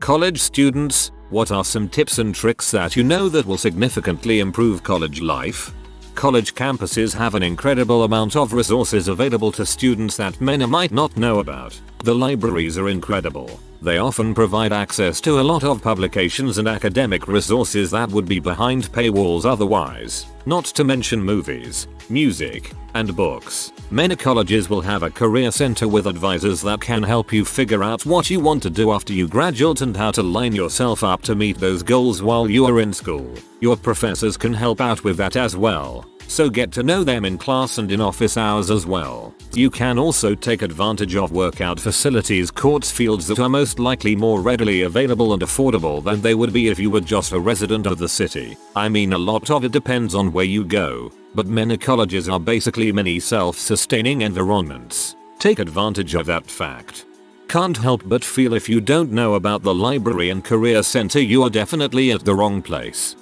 College students, what are some tips and tricks that you know that will significantly improve college life? College campuses have an incredible amount of resources available to students that many might not know about. The libraries are incredible. They often provide access to a lot of publications and academic resources that would be behind paywalls otherwise, not to mention movies, music, and books. Many colleges will have a career center with advisors that can help you figure out what you want to do after you graduate and how to line yourself up to meet those goals while you are in school. Your professors can help out with that as well, so get to know them in class and in office hours as well. You can also take advantage of workout facilities, courts, fields that are most likely more readily available and affordable than they would be if you were just a resident of the city. I mean, a lot of it depends on where you go, but many colleges are basically mini self-sustaining environments. Take advantage of that fact. Can't help but feel if you don't know about the library and career center, you are definitely at the wrong place.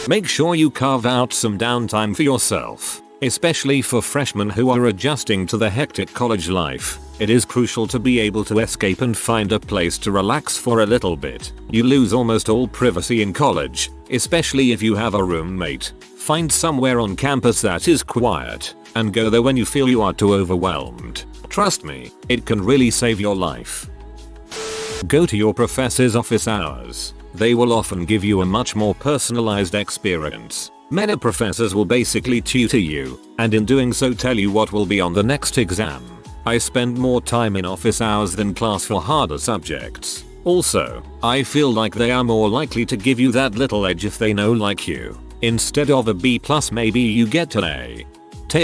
Make sure you carve out some downtime for yourself, especially for freshmen who are adjusting to the hectic college life. It is crucial to be able to escape and find a place to relax for a little bit. You lose almost all privacy in college, especially if you have a roommate. Find somewhere on campus that is quiet, and go there when you feel you are too overwhelmed. Trust me, it can really save your life. Go to your professor's office hours. They will often give you a much more personalized experience. Many professors will basically tutor you, and in doing so tell you what will be on the next exam. I spend more time in office hours than class for harder subjects. Also, I feel like they are more likely to give you that little edge if they know like you. Instead of a B+, maybe you get an A.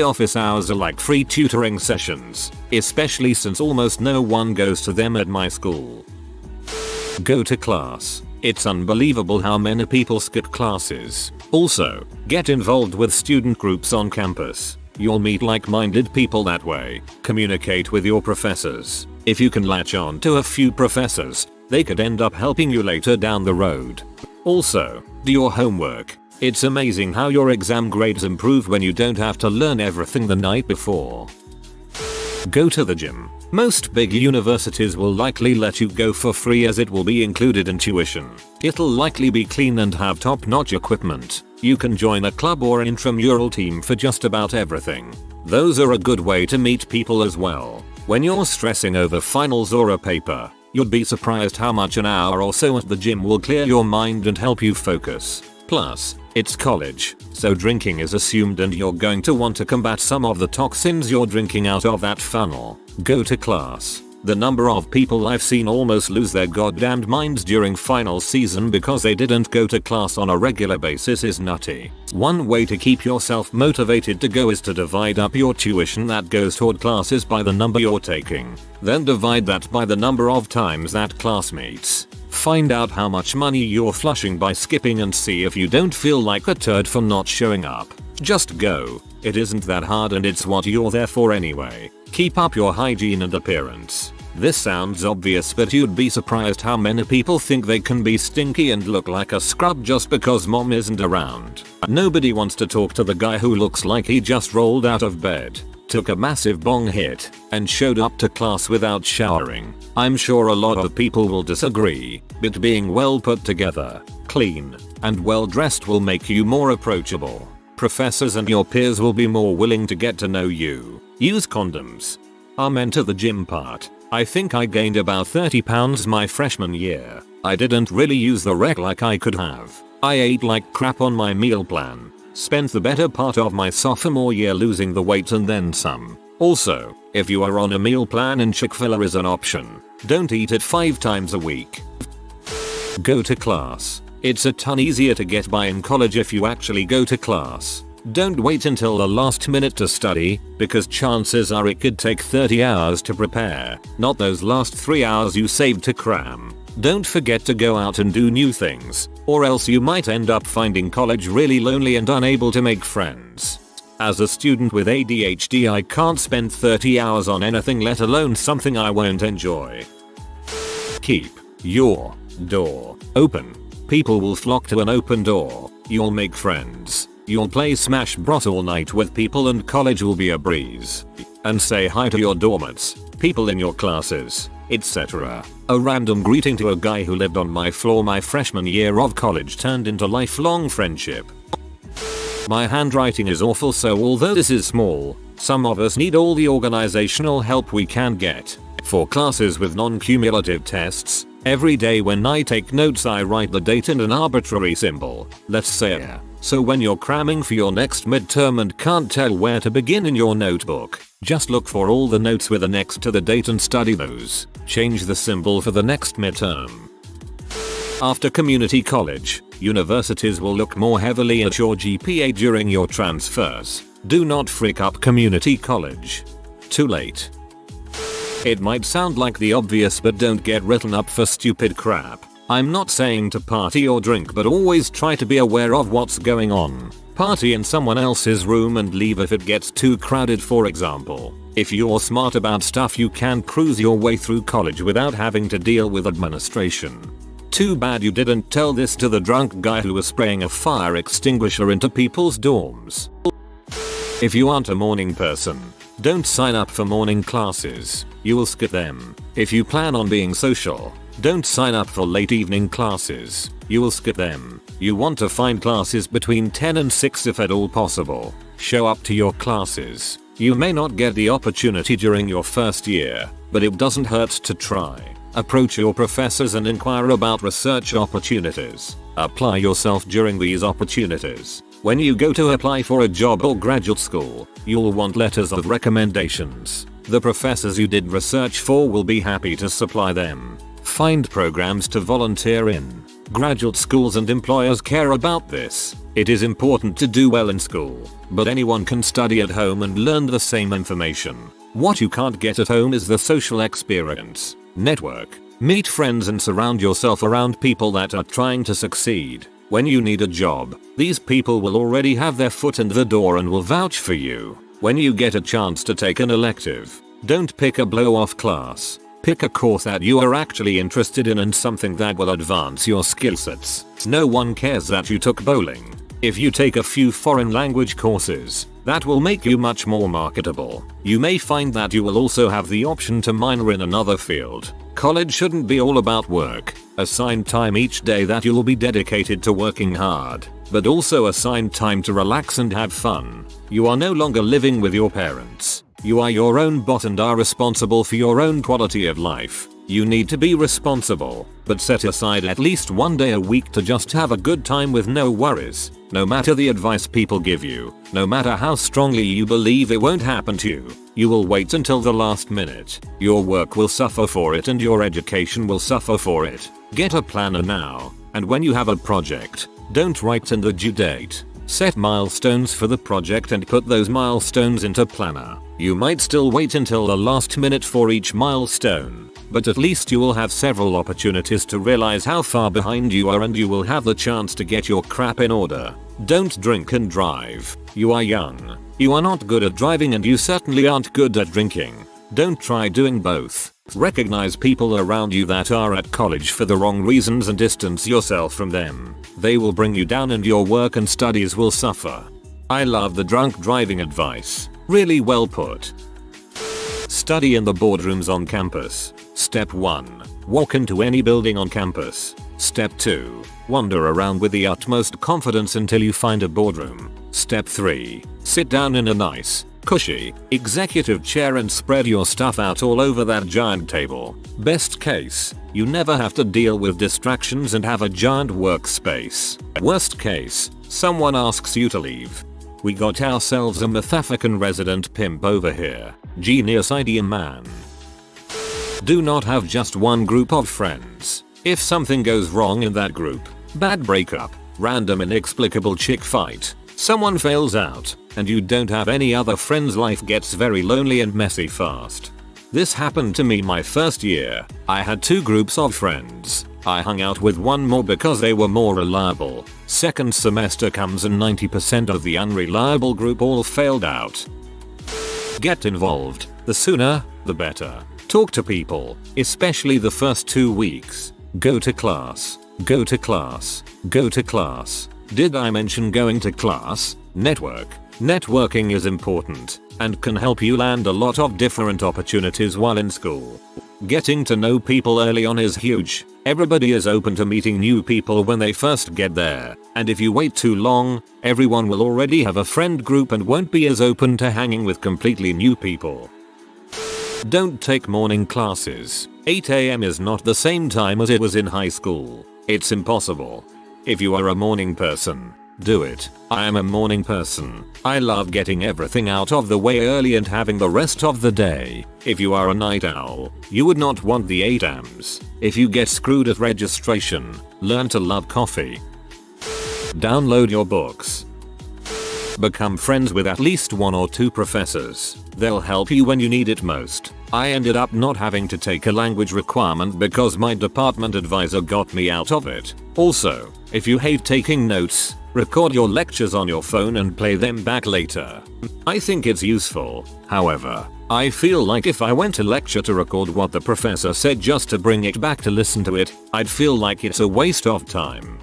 Office hours are like free tutoring sessions, especially since almost no one goes to them at my school. Go to class. It's unbelievable how many people skip classes. Also, get involved with student groups on campus. You'll meet like-minded people that way. Communicate with your professors. If you can latch on to a few professors, they could end up helping you later down the road. Also, do your homework. It's amazing how your exam grades improve when you don't have to learn everything the night before. Go to the gym. Most big universities will likely let you go for free as it will be included in tuition. It'll likely be clean and have top-notch equipment. You can join a club or an intramural team for just about everything. Those are a good way to meet people as well. When you're stressing over finals or a paper, you'd be surprised how much an hour or so at the gym will clear your mind and help you focus. Plus, it's college, so drinking is assumed and you're going to want to combat some of the toxins you're drinking out of that funnel. Go to class. The number of people I've seen almost lose their goddamned minds during final season because they didn't go to class on a regular basis is nutty. One way to keep yourself motivated to go is to divide up your tuition that goes toward classes by the number you're taking. Then divide that by the number of times that class meets. Find out how much money you're flushing by skipping and see if you don't feel like a turd for not showing up. Just go. It isn't that hard and it's what you're there for anyway. Keep up your hygiene and appearance. This sounds obvious, but you'd be surprised how many people think they can be stinky and look like a scrub just because mom isn't around. Nobody wants to talk to the guy who looks like he just rolled out of bed, took a massive bong hit, and showed up to class without showering. I'm sure a lot of people will disagree, but being well put together, clean, and well dressed will make you more approachable. Professors and your peers will be more willing to get to know you. Use condoms. Amen to the gym part. I think I gained about 30 pounds my freshman year. I didn't really use the rec like I could have. I ate like crap on my meal plan. Spent the better part of my sophomore year losing the weight and then some. Also, if you are on a meal plan and Chick-fil-A is an option, don't eat it 5 times a week. Go to class. It's a ton easier to get by in college if you actually go to class. Don't wait until the last minute to study, because chances are it could take 30 hours to prepare, not those last 3 hours you saved to cram. Don't forget to go out and do new things, or else you might end up finding college really lonely and unable to make friends. As a student with ADHD, I can't spend 30 hours on anything, let alone something I won't enjoy. Keep your door open. People will flock to an open door. You'll make friends. You'll play Smash Bros all night with people and college will be a breeze. And say hi to your dormmates, people in your classes. etc. A random greeting to a guy who lived on my floor my freshman year of college turned into lifelong friendship. My handwriting is awful, so although this is small, some of us need all the organizational help we can get. For classes with non-cumulative tests, every day when I take notes I write the date and an arbitrary symbol, let's say a. So when you're cramming for your next midterm and can't tell where to begin in your notebook, just look for all the notes with an X to the date and study those. Change the symbol for the next midterm. After community college, universities will look more heavily at your GPA during your transfers. Do not frick up community college. Too late. It might sound like the obvious, but don't get written up for stupid crap. I'm not saying to party or drink, but always try to be aware of what's going on. Party in someone else's room and leave if it gets too crowded, for example. If you're smart about stuff, you can cruise your way through college without having to deal with administration. Too bad you didn't tell this to the drunk guy who was spraying a fire extinguisher into people's dorms. If you aren't a morning person, don't sign up for morning classes. You will skip them. If you plan on being social, don't sign up for late evening classes. You will skip them. You want to find classes between 10 and 6 if at all possible. Show up to your classes. You may not get the opportunity during your first year, but it doesn't hurt to try. Approach your professors and inquire about research opportunities. Apply yourself during these opportunities. When you go to apply for a job or graduate school, you'll want letters of recommendations. The professors you did research for will be happy to supply them. Find programs to volunteer in. Graduate schools and employers care about this. It is important to do well in school, but anyone can study at home and learn the same information. What you can't get at home is the social experience. Network, meet friends and surround yourself around people that are trying to succeed. When you need a job, these people will already have their foot in the door and will vouch for you. When you get a chance to take an elective, don't pick a blow-off class. Pick a course that you are actually interested in and something that will advance your skill sets. No one cares that you took bowling. If you take a few foreign language courses, that will make you much more marketable. You may find that you will also have the option to minor in another field. College shouldn't be all about work. Assign time each day that you'll be dedicated to working hard, but also assign time to relax and have fun. You are no longer living with your parents. You are your own boss and are responsible for your own quality of life. You need to be responsible, but set aside at least one day a week to just have a good time with no worries. No matter the advice people give you, no matter how strongly you believe it won't happen to you, you will wait until the last minute. Your work will suffer for it and your education will suffer for it. Get a planner now, and when you have a project, don't write in the due date. Set milestones for the project and put those milestones into planner. You might still wait until the last minute for each milestone, but at least you will have several opportunities to realize how far behind you are and you will have the chance to get your crap in order. Don't drink and drive. You are young. You are not good at driving and you certainly aren't good at drinking. Don't try doing both. Recognize people around you that are at college for the wrong reasons and distance yourself from them. They will bring you down and your work and studies will suffer. I love the drunk driving advice. Really well put. Study in the boardrooms on campus. Step 1. Walk into any building on campus. Step 2. Wander around with the utmost confidence until you find a boardroom. Step 3. Sit down in a nice, cushy, executive chair and spread your stuff out all over that giant table. Best case, you never have to deal with distractions and have a giant workspace. Worst case, someone asks you to leave. We got ourselves a South African resident pimp over here. Genius idea, man. Do not have just one group of friends. If something goes wrong in that group, bad breakup, random inexplicable chick fight, someone fails out, and you don't have any other friends, life gets very lonely and messy fast. This happened to me my first year. I had 2 groups of friends. I hung out with one more because they were more reliable. Second semester comes and 90% of the unreliable group all failed out. Get involved. The sooner, the better. Talk to people, especially the first 2 weeks. Go to class. Go to class. Go to class. Did I mention going to class? Network. Networking is important. and can help you land a lot of different opportunities while in school. Getting to know people early on is huge. Everybody is open to meeting new people when they first get there, and if you wait too long, everyone will already have a friend group and won't be as open to hanging with completely new people. Don't take morning classes. 8 AM is not the same time as it was in high school. It's impossible. If you are a morning person, do it. I am a morning person. I love getting everything out of the way early and having the rest of the day. If you are a night owl, you would not want the 8 AMs. If you get screwed at registration, learn to love coffee. Download your books. Become friends with at least 1 or 2 professors. They'll help you when you need it most. I ended up not having to take a language requirement because my department advisor got me out of it. Also, if you hate taking notes, record your lectures on your phone and play them back later. I think it's useful. However, I feel like if I went to lecture to record what the professor said just to bring it back to listen to it, I'd feel like it's a waste of time.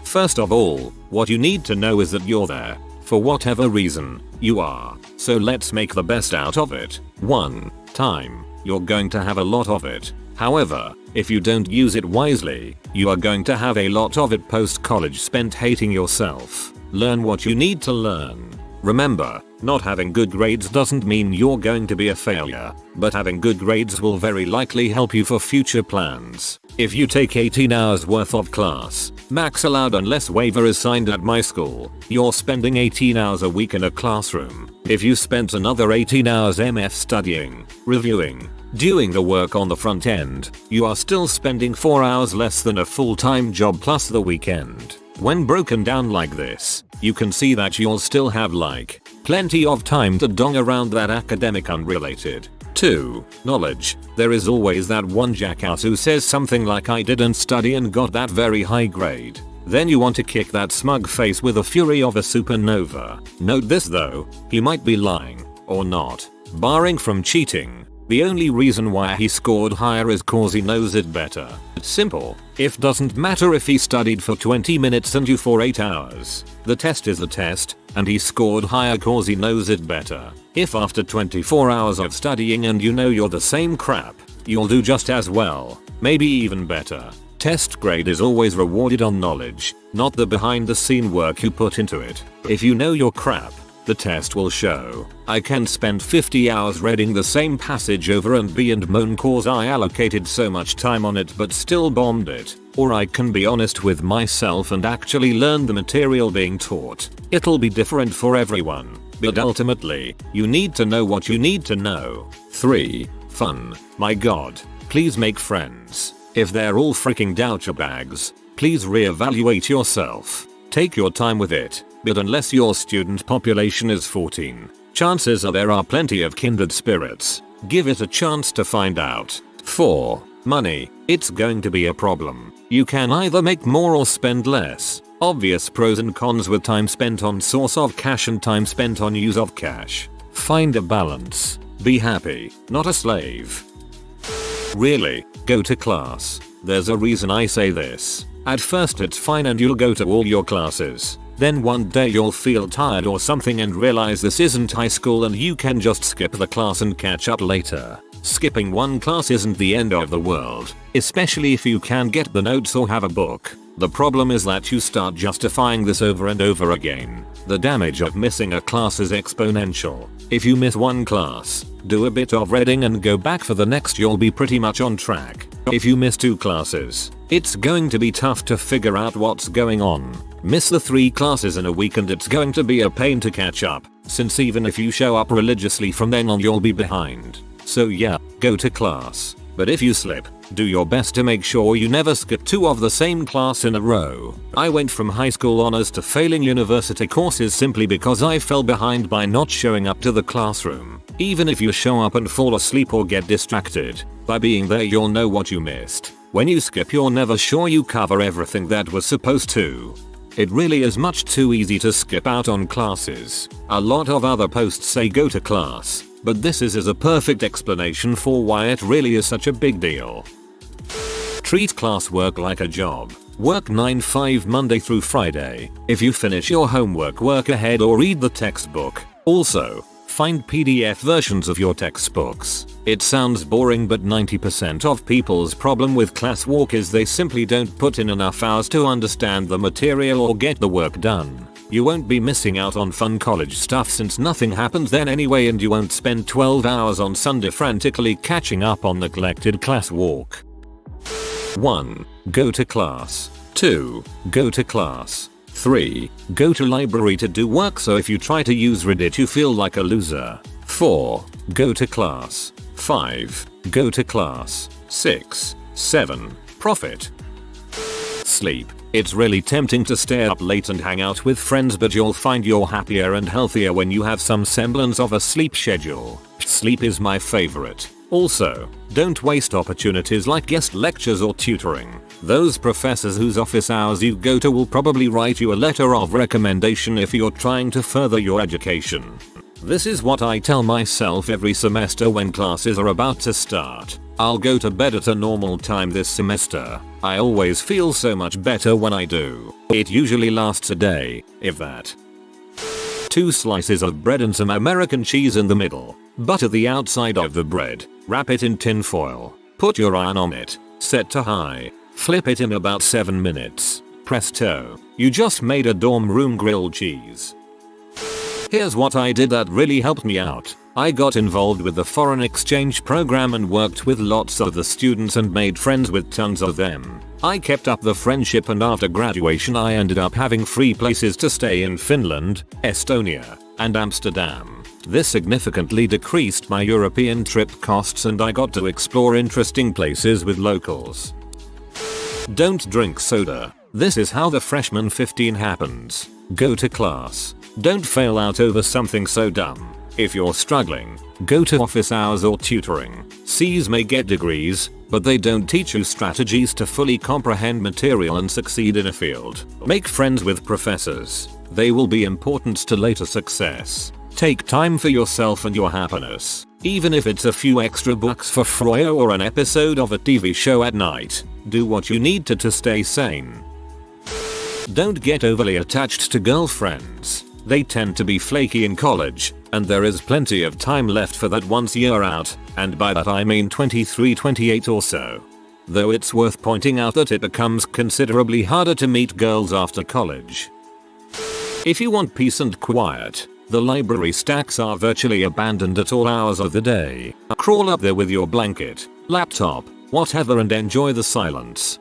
First of all, what you need to know is that you're there. For whatever reason, you are. So let's make the best out of it. 1. Time. You're going to have a lot of it. However, if you don't use it wisely, you are going to have a lot of it post-college spent hating yourself. Learn what you need to learn. Remember, not having good grades doesn't mean you're going to be a failure, but having good grades will very likely help you for future plans. If you take 18 hours worth of class, max allowed unless waiver is signed at my school, you're spending 18 hours a week in a classroom. If you spent another 18 hours MF studying, reviewing, doing the work on the front end, you are still spending 4 hours less than a full-time job plus the weekend. When broken down like this, you can see that you'll still have plenty of time to dong around that academic unrelated. 2. Knowledge. There is always that one jackass who says something like I didn't study and got that very high grade. Then you want to kick that smug face with the fury of a supernova. Note this though, he might be lying, or not. Barring from cheating, the only reason why he scored higher is cause he knows it better. It's simple. It doesn't matter if he studied for 20 minutes and you for 8 hours. The test is the test, and he scored higher cause he knows it better. If after 24 hours of studying and you know you're the same crap, you'll do just as well, maybe even better. Test grade is always rewarded on knowledge, not the behind the scene work you put into it. If you know your crap, the test will show. I can spend 50 hours reading the same passage over and be and moan cause I allocated so much time on it but still bombed it. Or I can be honest with myself and actually learn the material being taught. It'll be different for everyone, but ultimately, you need to know what you need to know. 3. Fun. My god, please make friends. If they're all freaking douchebags, please reevaluate yourself. Take your time with it. But unless your student population is 14, chances are there are plenty of kindred spirits. Give it a chance to find out. 4. Money. It's going to be a problem. You can either make more or spend less. Obvious pros and cons with time spent on source of cash and time spent on use of cash. Find a balance. Be happy, not a slave. Really, go to class. There's a reason I say this. At first it's fine and you'll go to all your classes. Then one day you'll feel tired or something and realize this isn't high school and you can just skip the class and catch up later. Skipping one class isn't the end of the world, especially if you can get the notes or have a book. The problem is that you start justifying this over and over again. The damage of missing a class is exponential. If you miss one class, do a bit of reading and go back for the next, you'll be pretty much on track. If you miss 2 classes, it's going to be tough to figure out what's going on. Miss the 3 classes in a week and it's going to be a pain to catch up, since even if you show up religiously from then on you'll be behind. So yeah, go to class. But if you slip, do your best to make sure you never skip 2 of the same class in a row. I went from high school honors to failing university courses simply because I fell behind by not showing up to the classroom. Even if you show up and fall asleep or get distracted, by being there you'll know what you missed. When you skip you're never sure you cover everything that was supposed to. It really is much too easy to skip out on classes. A lot of other posts say go to class, but this is a perfect explanation for why it really is such a big deal. Treat classwork like a job. Work 9-5 Monday through Friday. If you finish your homework, work ahead or read the textbook. Also, Find PDF versions of your textbooks. It sounds boring, but 90% of people's problem with classwork is they simply don't put in enough hours to understand the material or get the work done. You won't be missing out on fun college stuff since nothing happens then anyway, and you won't spend 12 hours on Sunday frantically catching up on neglected classwork. 1. Go to class. 2. Go to class. 3. Go to library to do work, so if you try to use Reddit you feel like a loser. 4. Go to class. 5. Go to class. 6. 7. Profit. Sleep. It's really tempting to stay up late and hang out with friends, but you'll find you're happier and healthier when you have some semblance of a sleep schedule. Sleep is my favorite. Also, don't waste opportunities like guest lectures or tutoring. Those professors whose office hours you go to will probably write you a letter of recommendation if you're trying to further your education. This is what I tell myself every semester when classes are about to start. I'll go to bed at a normal time this semester. I always feel so much better when I do. It usually lasts a day, if that. 2 slices of bread and some American cheese in the middle. Butter the outside of the bread. Wrap it in tin foil. Put your iron on it. Set to high. Flip it in about 7 minutes. Presto. You just made a dorm room grilled cheese. Here's what I did that really helped me out. I got involved with the foreign exchange program and worked with lots of the students and made friends with tons of them. I kept up the friendship, and after graduation I ended up having free places to stay in Finland, Estonia, and Amsterdam. This significantly decreased my European trip costs and I got to explore interesting places with locals. Don't drink soda. This is how the freshman 15 happens. Go to class. Don't fail out over something so dumb. If you're struggling, go to office hours or tutoring. Cs may get degrees, but they don't teach you strategies to fully comprehend material and succeed in a field. Make friends with professors. They will be important to later success. Take time for yourself and your happiness. Even if it's a few extra bucks for Froyo or an episode of a TV show at night, do what you need to stay sane. Don't get overly attached to girlfriends. They tend to be flaky in college, and there is plenty of time left for that once you're out, and by that I mean 23, 28 or so. Though it's worth pointing out that it becomes considerably harder to meet girls after college. If you want peace and quiet, the library stacks are virtually abandoned at all hours of the day. Crawl up there with your blanket, laptop, whatever, and enjoy the silence.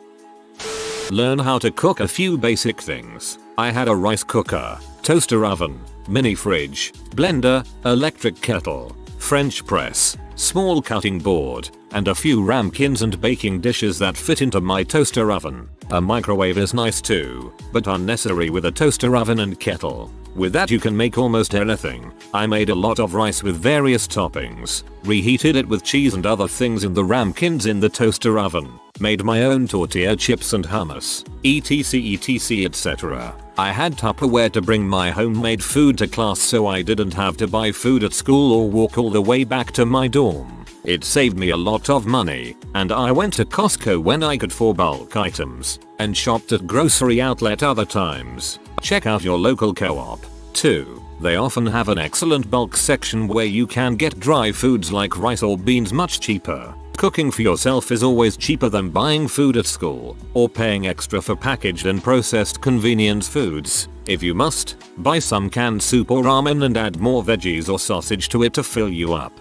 Learn how to cook a few basic things. I had a rice cooker, toaster oven, mini fridge, blender, electric kettle, French press, small cutting board, and a few ramekins and baking dishes that fit into my toaster oven. A microwave is nice too, but unnecessary with a toaster oven and kettle. With that you can make almost anything. I made a lot of rice with various toppings, reheated it with cheese and other things in the ramekins in the toaster oven, made my own tortilla chips and hummus, etc etc. I had Tupperware to bring my homemade food to class, so I didn't have to buy food at school or walk all the way back to my dorm. It saved me a lot of money, and I went to Costco when I could for bulk items, and shopped at grocery outlet other times. Check out your local co-op. 2. They often have an excellent bulk section where you can get dry foods like rice or beans much cheaper. Cooking for yourself is always cheaper than buying food at school, or paying extra for packaged and processed convenience foods. If you must, buy some canned soup or ramen and add more veggies or sausage to it to fill you up.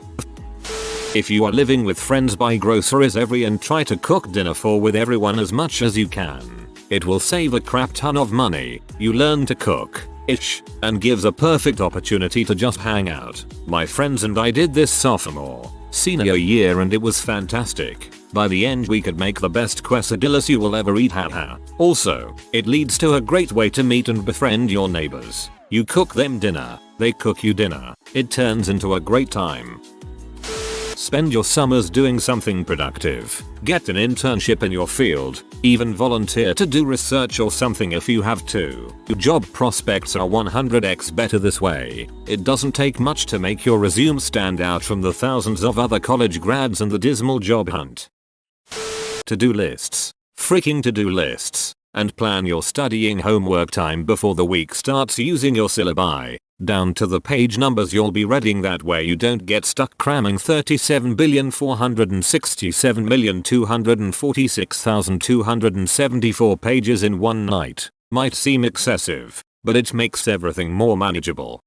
If you are living with friends, buy groceries every and try to cook dinner for with everyone as much as you can. It will save a crap ton of money, you learn to cook, and gives a perfect opportunity to just hang out. My friends and I did this sophomore, senior year and it was fantastic. By the end we could make the best quesadillas you will ever eat, haha. Also, it leads to a great way to meet and befriend your neighbors. You cook them dinner, they cook you dinner. It turns into a great time. Spend your summers doing something productive. Get an internship in your field, even volunteer to do research or something if you have to. Job prospects are 100x better this way. It doesn't take much to make your resume stand out from the thousands of other college grads and the dismal job hunt. To-do lists. Freaking to-do lists. And plan your studying homework time before the week starts using your syllabi. down to the page numbers you'll be reading, that way you don't get stuck cramming 37,467,246,274 pages in one night. Might seem excessive, but it makes everything more manageable.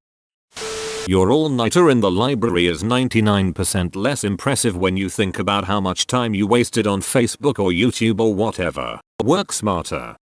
Your all-nighter in the library is 99% less impressive when you think about how much time you wasted on Facebook or YouTube or whatever. Work smarter.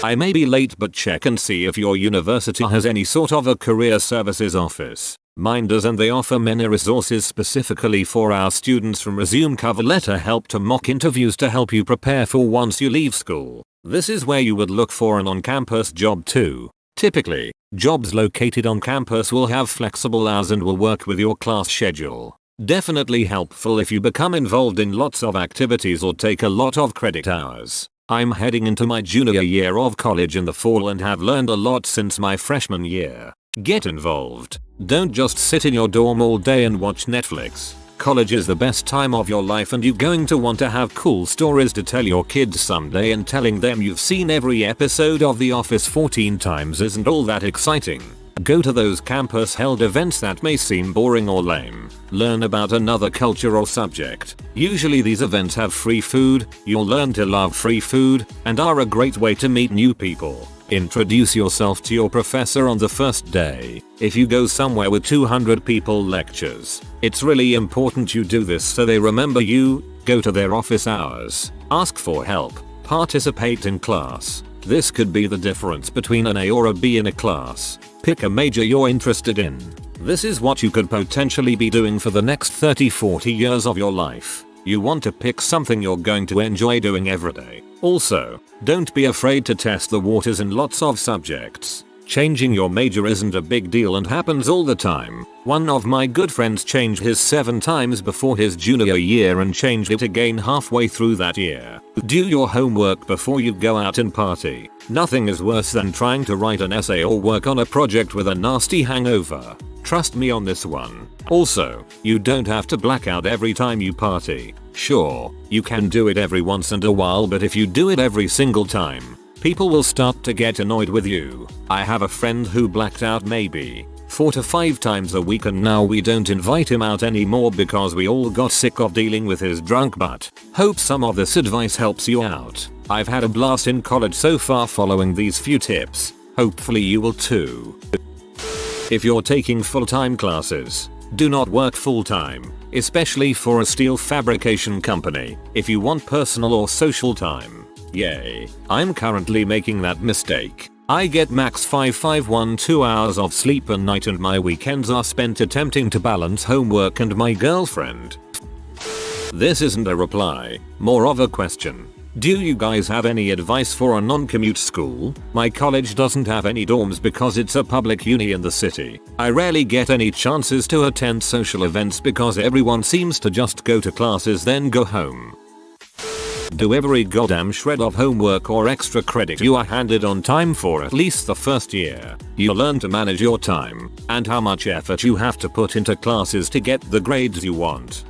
I may be late, but check and see if your university has any sort of a career services office. Mine does, and they offer many resources specifically for our students, from resume, cover letter help to mock interviews, to help you prepare for once you leave school. This is where you would look for an on-campus job too. Typically, jobs located on campus will have flexible hours and will work with your class schedule. Definitely helpful if you become involved in lots of activities or take a lot of credit hours. I'm heading into my junior year of college in the fall and have learned a lot since my freshman year. Get involved. Don't just sit in your dorm all day and watch Netflix. College is the best time of your life, and you're going to want to have cool stories to tell your kids someday, and telling them you've seen every episode of The Office 14 times isn't all that exciting. Go to those campus-held events that may seem boring or lame. Learn about another culture or subject. Usually these events have free food, you'll learn to love free food, and are a great way to meet new people. Introduce yourself to your professor on the first day. If you go somewhere with 200 people lectures, it's really important you do this so they remember you. Go to their office hours. Ask for help. Participate in class. This could be the difference between an A or a B in a class. Pick a major you're interested in. This is what you could potentially be doing for the next 30-40 years of your life. You want to pick something you're going to enjoy doing every day. Also, don't be afraid to test the waters in lots of subjects. Changing your major isn't a big deal and happens all the time. One of my good friends changed his 7 times before his junior year and changed it again halfway through that year. Do your homework before you go out and party. Nothing is worse than trying to write an essay or work on a project with a nasty hangover. Trust me on this one. Also, you don't have to black out every time you party. Sure, you can do it every once in a while, but if you do it every single time, people will start to get annoyed with you. I have a friend who blacked out maybe 4 to 5 times a week, and now we don't invite him out anymore because we all got sick of dealing with his drunk butt. Hope some of this advice helps you out. I've had a blast in college so far following these few tips. Hopefully you will too. If you're taking full-time classes, do not work full-time, especially for a steel fabrication company, if you want personal or social time. Yay, I'm currently making that mistake. I get max 5 hours of sleep a night, and my weekends are spent attempting to balance homework and my girlfriend. This isn't a reply, more of a question. Do you guys have any advice for a non-commute school? My college doesn't have any dorms because it's a public uni in the city. I rarely get any chances to attend social events because everyone seems to just go to classes then go home. Do every goddamn shred of homework or extra credit you are handed on time for at least the first year. You'll learn to manage your time and how much effort you have to put into classes to get the grades you want.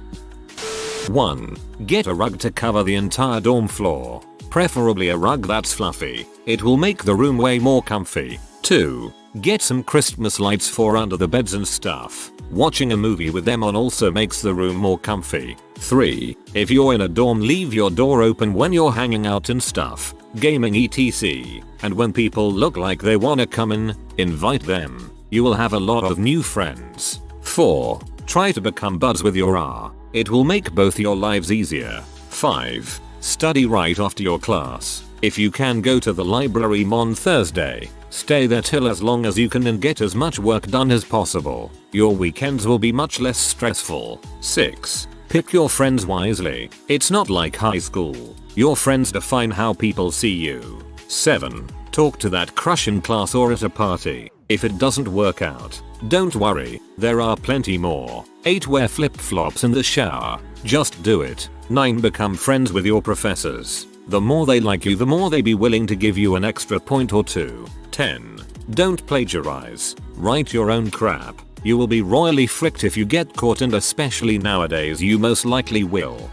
1. Get a rug to cover the entire dorm floor. Preferably a rug that's fluffy. It will make the room way more comfy. 2. Get some Christmas lights for under the beds and stuff. Watching a movie with them on also makes the room more comfy. 3. If you're in a dorm, leave your door open when you're hanging out and stuff, gaming etc. And when people look like they wanna come in, invite them. You will have a lot of new friends. 4. Try to become buds with your R. It will make both your lives easier. 5. Study right after your class. If you can go to the library on Thursday, stay there till as long as you can and get as much work done as possible. Your weekends will be much less stressful. 6. Pick your friends wisely. It's not like high school. Your friends define how people see you. 7. Talk to that crush in class or at a party. If it doesn't work out, don't worry, there are plenty more. 8. Wear flip-flops in the shower. Just do it. 9. Become friends with your professors. The more they like you, the more they be willing to give you an extra point or two. 10. Don't plagiarize. Write your own crap. You will be royally fricked if you get caught, and especially nowadays you most likely will.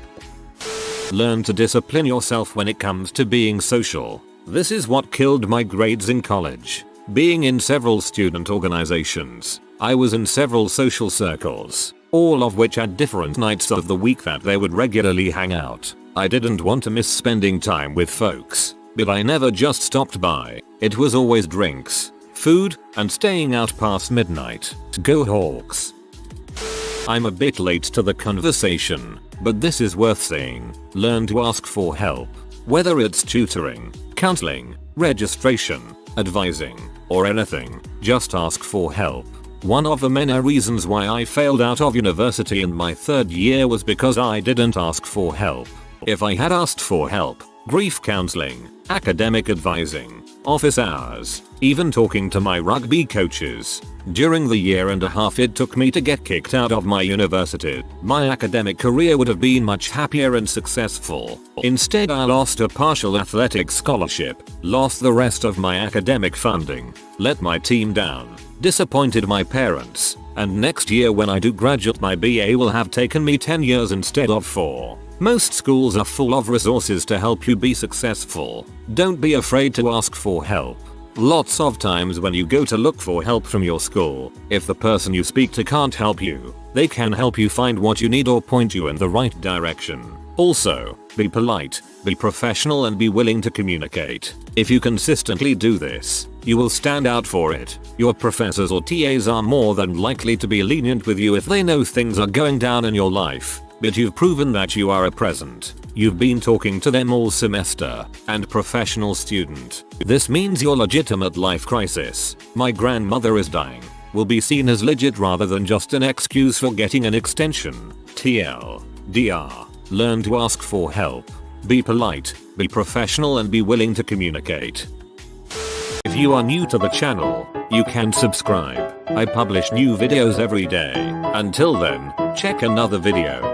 Learn to discipline yourself when it comes to being social. This is what killed my grades in college. Being in several student organizations, I was in several social circles, all of which had different nights of the week that they would regularly hang out. I didn't want to miss spending time with folks, but I never just stopped by. It was always drinks, food, and staying out past midnight. Go Hawks. I'm a bit late to the conversation, but this is worth saying. Learn to ask for help. Whether it's tutoring, counseling, registration, advising, or anything, just ask for help. One of the many reasons why I failed out of university in my third year was because I didn't ask for help. If I had asked for help, grief counseling, academic advising, office hours, even talking to my rugby coaches, during the year and a half it took me to get kicked out of my university, my academic career would have been much happier and successful. Instead, I lost a partial athletic scholarship, lost the rest of my academic funding, let my team down, disappointed my parents, and next year when I do graduate my BA will have taken me 10 years instead of 4. Most schools are full of resources to help you be successful. Don't be afraid to ask for help. Lots of times when you go to look for help from your school, if the person you speak to can't help you, they can help you find what you need or point you in the right direction. Also, be polite, be professional, and be willing to communicate. If you consistently do this, you will stand out for it. Your professors or TAs are more than likely to be lenient with you if they know things are going down in your life, but you've proven that you are a present. You've been talking to them all semester, and professional student. This means your legitimate life crisis, "My grandmother is dying," will be seen as legit rather than just an excuse for getting an extension. TLDR. Learn to ask for help. Be polite, be professional, and be willing to communicate. If you are new to the channel, you can subscribe. I publish new videos every day. Until then, check another video.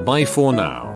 Bye for now.